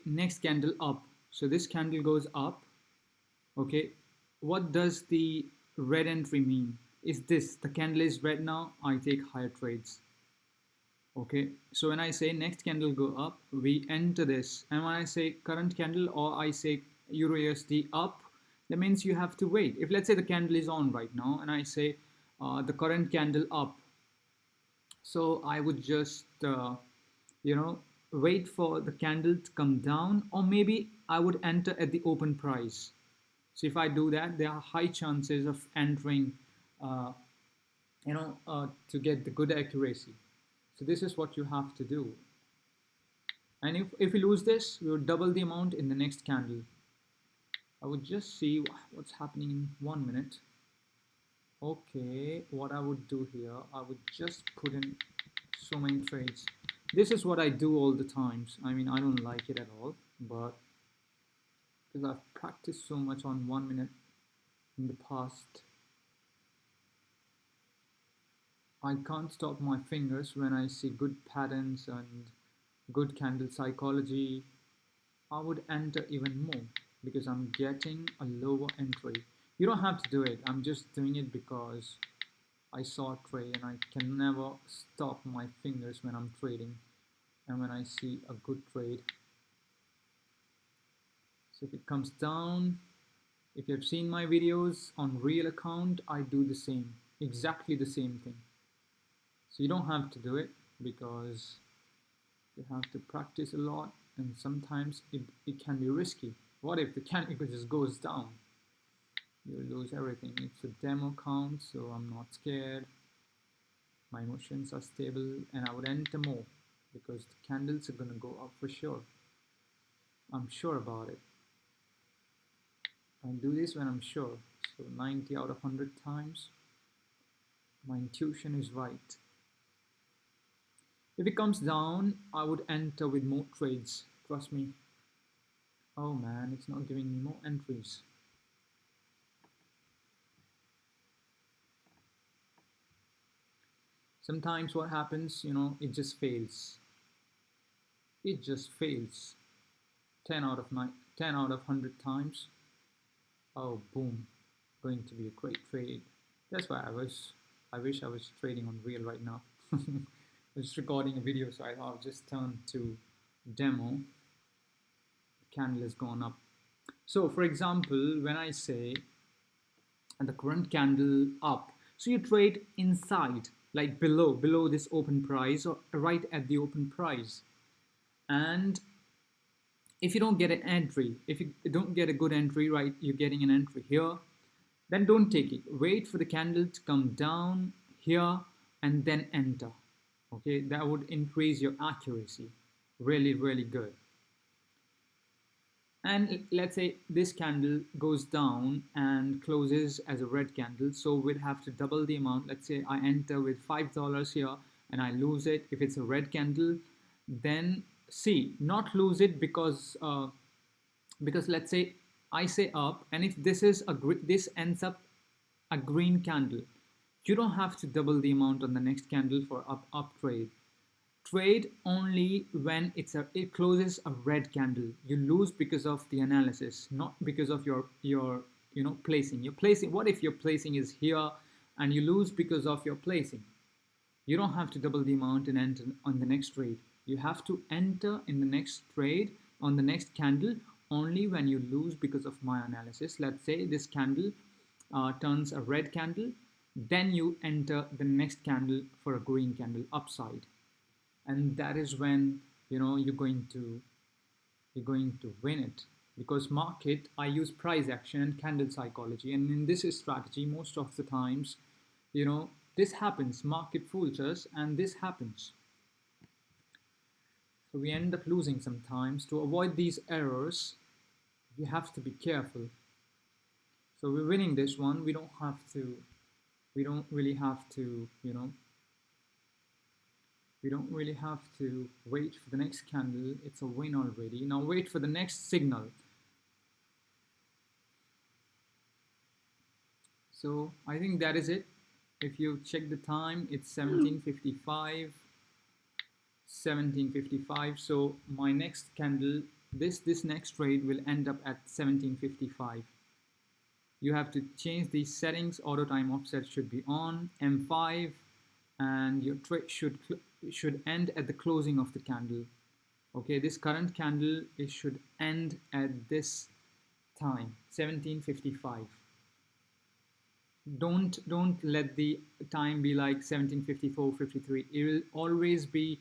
next candle up. So this candle goes up. Okay, what does the red entry mean? Is this the candle is red now? I take higher trades. Okay, so when I say next candle go up, we enter this, and when I say current candle or I say Euro USD up, that means you have to wait. If let's say the candle is on right now and I say the current candle up, so I would just you know wait for the candle to come down, or maybe I would enter at the open price. So if I do that, there are high chances of entering uh, to get the good accuracy. So this is what you have to do. And if we lose this, we will double the amount in the next candle. I would just see what's happening in 1 minute. Okay, what I would do here, I would just put in so many trades. This is what I do all the times. I mean, I don't like it at all, but because I've practiced so much on 1 minute in the past, I can't stop my fingers when I see good patterns and good candle psychology. I would enter even more because I'm getting a lower entry. You don't have to do it. I'm just doing it because I saw a trade and I can never stop my fingers when I'm trading and when I see a good trade. So if it comes down, if you've seen my videos on real account, I do the same, exactly the same thing. So you don't have to do it because you have to practice a lot, and sometimes it can be risky. What if the candle just goes down? You lose everything. It's a demo count, so I'm not scared. My emotions are stable, and I would enter more because the candles are gonna go up for sure. I'm sure about it. I do this when I'm sure. So 90 out of 100 times, my intuition is right. If it comes down, I would enter with more trades. Trust me. Oh man, it's not giving me more entries. Sometimes what happens, it just fails. It just fails. 10 out of 100 times. Oh, boom. Going to be a great trade. That's why I wish I was trading on real right now. I was just recording a video, so I thought I'll just turn to demo. The candle has gone up. So for example, when I say the current candle up, so you trade inside, like below this open price or right at the open price. And if you don't get an entry, if you don't get a good entry, right, you're getting an entry here, then don't take it. Wait for the candle to come down here and then enter. Okay, that would increase your accuracy. Really, really good. And let's say this candle goes down and closes as a red candle, so we'd have to double the amount. Let's say I enter with $5 here and I lose it. If it's a red candle, then not lose it because let's say I say up, and if this ends up a green candle, you don't have to double the amount on the next candle for up trade. Trade only when it closes a red candle. You lose because of the analysis, not because of your placing. Your placing. What if your placing is here and you lose because of your placing? You don't have to double the amount and enter on the next trade. You have to enter in the next trade on the next candle only when you lose because of my analysis. Let's say this candle turns a red candle, then you enter the next candle for a green candle upside, and that is when you're going to win it. Because market, I use price action and candle psychology, and in this strategy most of the times this happens. Market fools us and this happens, so we end up losing sometimes. To avoid these errors, we have to be careful. So we're winning this one. We don't really have to wait for the next candle. It's a win already. Now wait for the next signal. So I think that is it. If you check the time, it's 17:55. So my next candle this next trade will end up at 1755. You have to change these settings. Auto time offset should be on, M5, and your trade should end at the closing of the candle. Okay, this current candle, it should end at this time, 1755. Don't let the time be like 1754, 53. It will always be,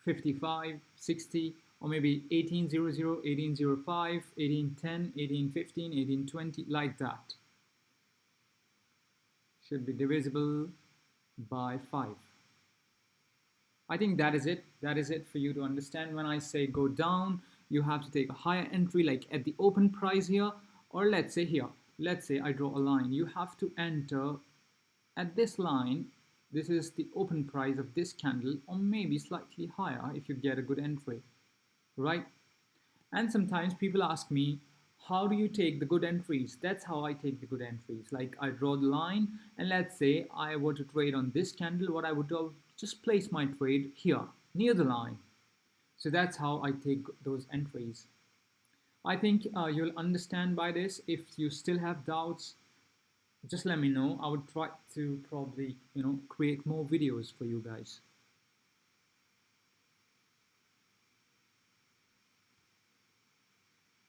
55, 60, or maybe 1800, 1805, 1810, 1815, 1820, like that. Should be divisible by 5. I think that is it. That is it for you to understand. When I say go down, you have to take a higher entry, like at the open price here, or let's say here. Let's say I draw a line. You have to enter at this line. This is the open price of this candle, or maybe slightly higher if you get a good entry, right? And sometimes people ask me, how do you take the good entries? That's how I take the good entries. Like I draw the line, and let's say I were to trade on this candle. What I would do, just place my trade here near the line. So that's how I take those entries. I think you'll understand by this. If you still have doubts, just let me know. I would try to probably create more videos for you guys.